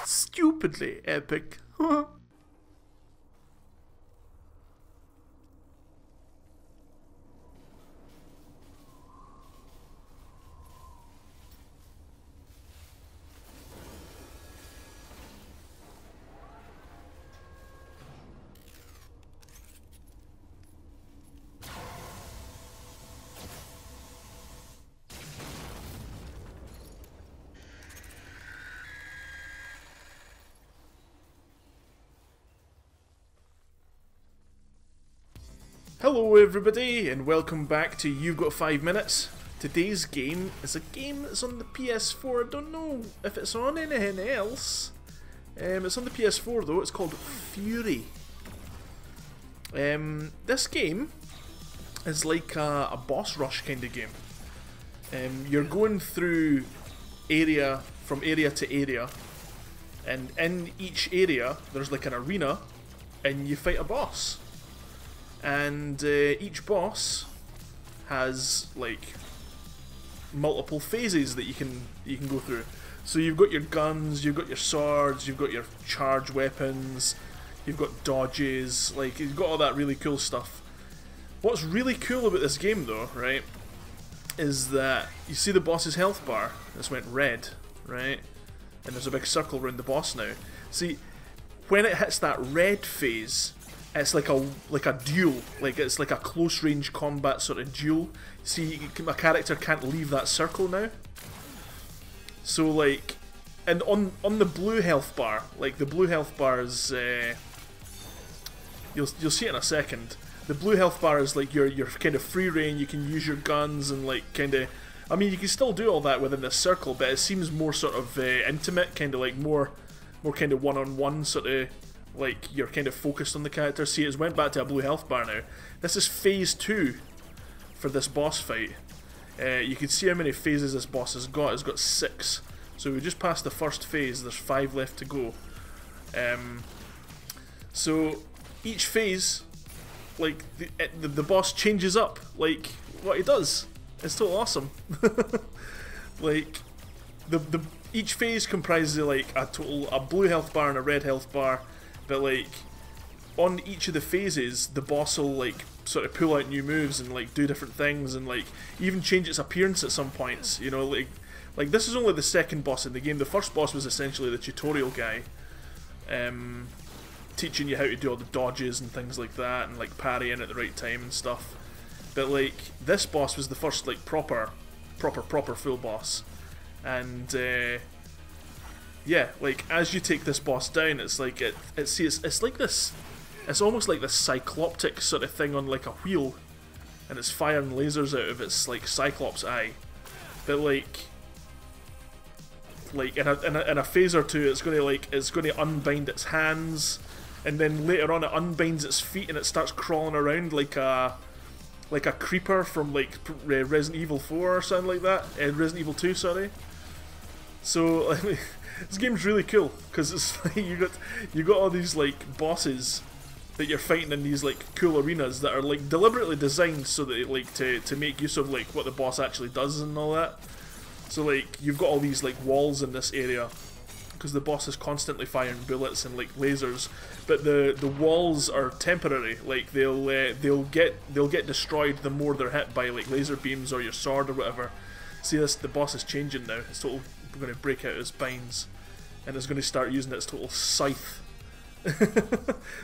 stupidly epic. Hello everybody and welcome back to You've Got 5 Minutes. Today's game is a game that's on the PS4. I don't know if it's on anything else. It's on the PS4 though. It's called Furi. This game is like a boss rush kind of game. You're going through from area to area, and in each area there's like an arena and you fight a boss. And each boss has like multiple phases that you can go through. So you've got your guns, you've got your swords, you've got your charge weapons, you've got dodges, like you've got all that really cool stuff. What's really cool about this game though, right, is that you see the boss's health bar, this went red, right? And there's a big circle around the boss now. See, when it hits that red phase, it's like a duel, like it's like a close range combat sort of duel. See, my character can't leave that circle now. So like, and on the blue health bar, like the blue health bar is, you'll see it in a second. The blue health bar is like your kind of free reign. You can use your guns and like kind of, I mean you can still do all that within this circle, but it seems more sort of intimate, kind of like more kind of one-on-one sort of. Like, you're kind of focused on the character. See, it's went back to a blue health bar now. This is phase 2 for this boss fight. You can see how many phases this boss has got. It's got 6. So we just passed the first phase. There's 5 left to go. So each phase, like, the boss changes up. Like, what he does. It's totally awesome. Like, each phase comprises of, like, a blue health bar and a red health bar. But like, on each of the phases, the boss will like sort of pull out new moves and like do different things and like even change its appearance at some points. You know, like this is only the second boss in the game. The first boss was essentially the tutorial guy, teaching you how to do all the dodges and things like that, and like parrying at the right time and stuff. But like this boss was the first like proper full boss, and yeah, like as you take this boss down, it's like it's like this. It's almost like this cycloptic sort of thing on like a wheel, and it's firing lasers out of its like cyclops eye. But like in a phase or two, it's going to unbind its hands, and then later on it unbinds its feet and it starts crawling around like a creeper from like Resident Evil 4 or something like that. Resident Evil 2, sorry. So this game's really cool because it's like you got all these like bosses that you're fighting in these like cool arenas that are like deliberately designed so that like to make use of like what the boss actually does and all that. So like you've got all these like walls in this area because the boss is constantly firing bullets and like lasers, but the walls are temporary. Like they'll get destroyed the more they're hit by like laser beams or your sword or whatever. See, the boss is changing now. It's totally going to break out his spines, and it's going to start using its total scythe.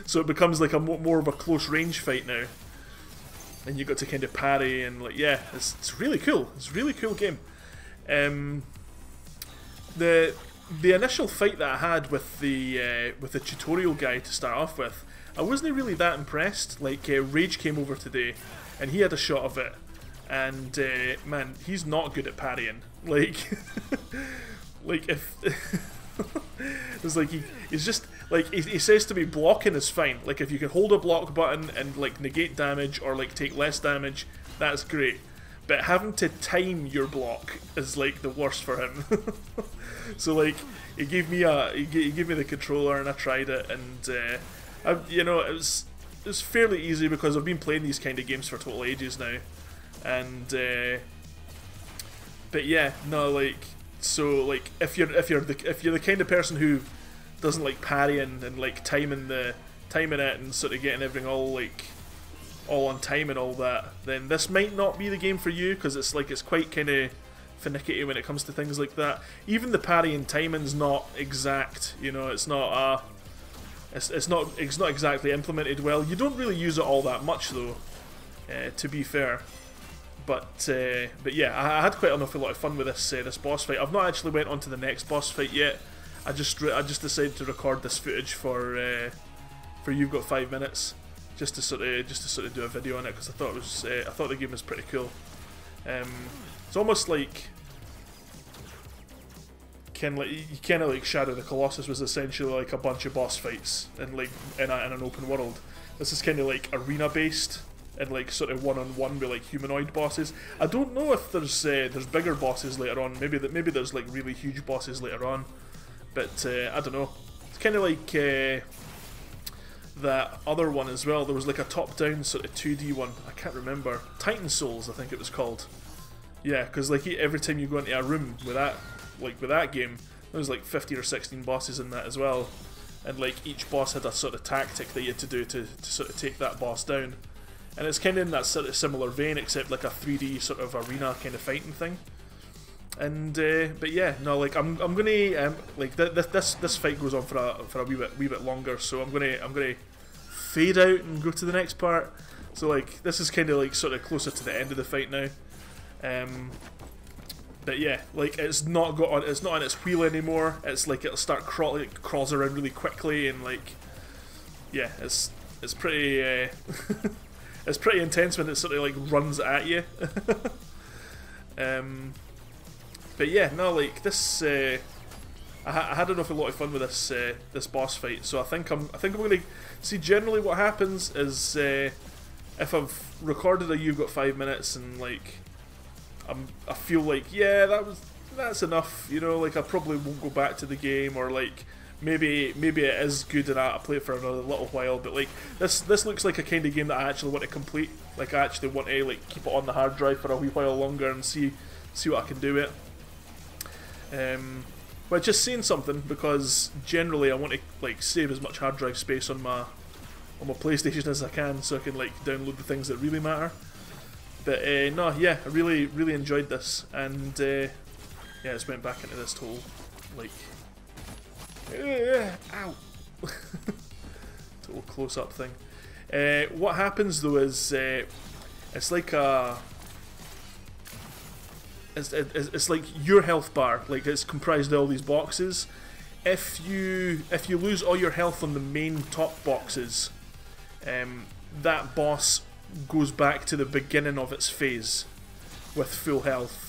So it becomes like a more of a close range fight now, and you got to kind of parry and like, yeah, it's really cool. It's a really cool game. The initial fight that I had with the tutorial guy to start off with, I wasn't really that impressed. Like Rage came over today, and he had a shot of it. And man, he's not good at parrying. Like, like if it's like he's just like he says to me, blocking is fine. Like if you can hold a block button and like negate damage or like take less damage, that's great. But having to time your block is like the worst for him. So like he gave me the controller and I tried it, and you know, it was fairly easy because I've been playing these kind of games for total ages now. And but yeah, no, like, so like if you're the kind of person who doesn't like parrying and like timing it and sort of getting everything all on time and all that, then this might not be the game for you, because it's quite kind of finicky when it comes to things like that. Even the parry and timing's not exact, you know. It's not it's not exactly implemented well. You don't really use it all that much though, to be fair. But yeah, I had quite an awful lot of fun with this boss fight. I've not actually went on to the next boss fight yet. I just decided to record this footage for You've Got 5 Minutes, just to sort of do a video on it, because I thought the game was pretty cool. It's almost like you kind of like Shadow of the Colossus was essentially like a bunch of boss fights in an open world. This is kind of like arena based and like sort of one-on-one with like humanoid bosses. I don't know if there's bigger bosses later on. Maybe there's like really huge bosses later on, but I don't know. It's kind of like that other one as well. There was like a top-down sort of 2D one. I can't remember. Titan Souls, I think it was called. Yeah, because like every time you go into a room with that game, there was like 15 or 16 bosses in that as well, and like each boss had a sort of tactic that you had to do to sort of take that boss down. And it's kind of in that sort of similar vein, except like a 3D sort of arena kind of fighting thing. And but yeah, no, like I'm gonna like this fight goes on for a wee bit longer, so I'm gonna fade out and go to the next part. So like this is kind of like sort of closer to the end of the fight now. But yeah, like it's not on its wheel anymore. It's like it'll start crawls around really quickly, and like yeah, it's pretty it's pretty intense when it sort of like runs at you. But yeah, no, like this, I had an awful lot of fun with this boss fight. So I think I'm going to see. Generally, what happens is if I've recorded a You've Got 5 Minutes and like I feel like yeah, that's enough. You know, like I probably won't go back to the game, or like maybe it is good and I'll play it for another little while. But like this looks like a kind of game that I actually want to complete. Like I actually want to like keep it on the hard drive for a wee while longer and see what I can do with it. But just saying something, because generally I want to like save as much hard drive space on my PlayStation as I can, so I can like download the things that really matter. But no, yeah, I really enjoyed this, and yeah, just went back into this total like ow total close-up thing. What happens though is it's like a It's like your health bar, like it's comprised of all these boxes. If you lose all your health on the main top boxes, that boss goes back to the beginning of its phase with full health.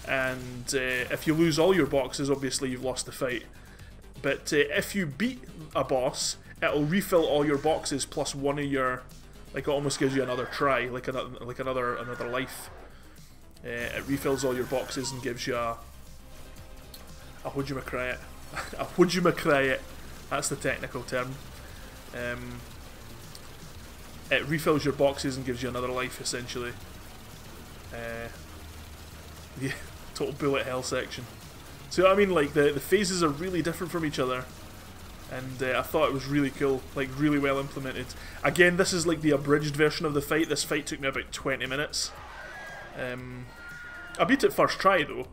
And if you lose all your boxes, obviously you've lost the fight. But if you beat a boss, it'll refill all your boxes plus one of your, like it almost gives you another try, like another life. It refills all your boxes and gives you a whatchamacallit. A whatchamacallit. That's the technical term. It refills your boxes and gives you another life, essentially. Yeah, total bullet hell section. So I mean, like the phases are really different from each other, and I thought it was really cool, like really well implemented. Again, this is like the abridged version of the fight. This fight took me about 20 minutes. I beat it first try though.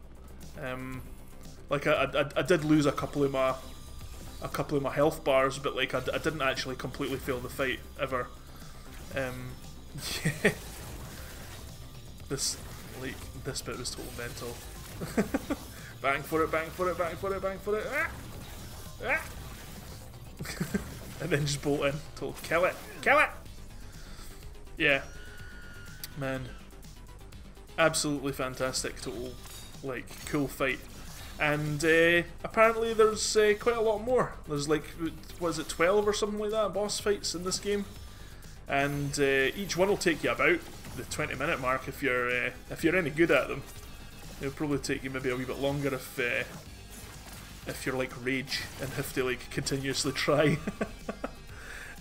Like I did lose a couple of my health bars, but like I didn't actually completely fail the fight ever. Yeah. This bit was total mental. Bang for it, bang for it, bang for it, bang for it. Ah! Ah! And then just bolt in. Total kill it, kill it. Yeah, man. Absolutely fantastic, total, like, cool fight. And apparently there's quite a lot more. There's like, what is it, 12 or something like that, boss fights in this game. And each one will take you about the 20-minute mark if you're any good at them. It'll probably take you maybe a wee bit longer if you're like Rage and have to like continuously try.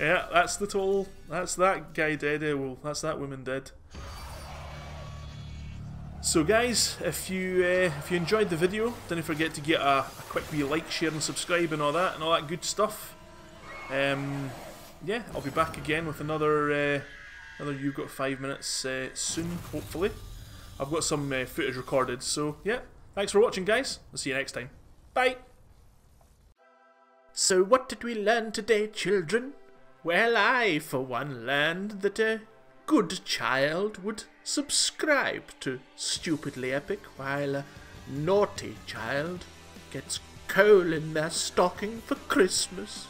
Yeah, that's that guy dead. Well, that's that woman dead. So guys, if you enjoyed the video, don't forget to get a quick wee like, share and subscribe and all that good stuff. Yeah, I'll be back again with another You've Got 5 Minutes soon, hopefully. I've got some footage recorded, so yeah. Thanks for watching, guys. I'll see you next time. Bye! So what did we learn today, children? Well, I, for one, learned that a good child would subscribe to Stupidly Epic, while a naughty child gets coal in their stocking for Christmas.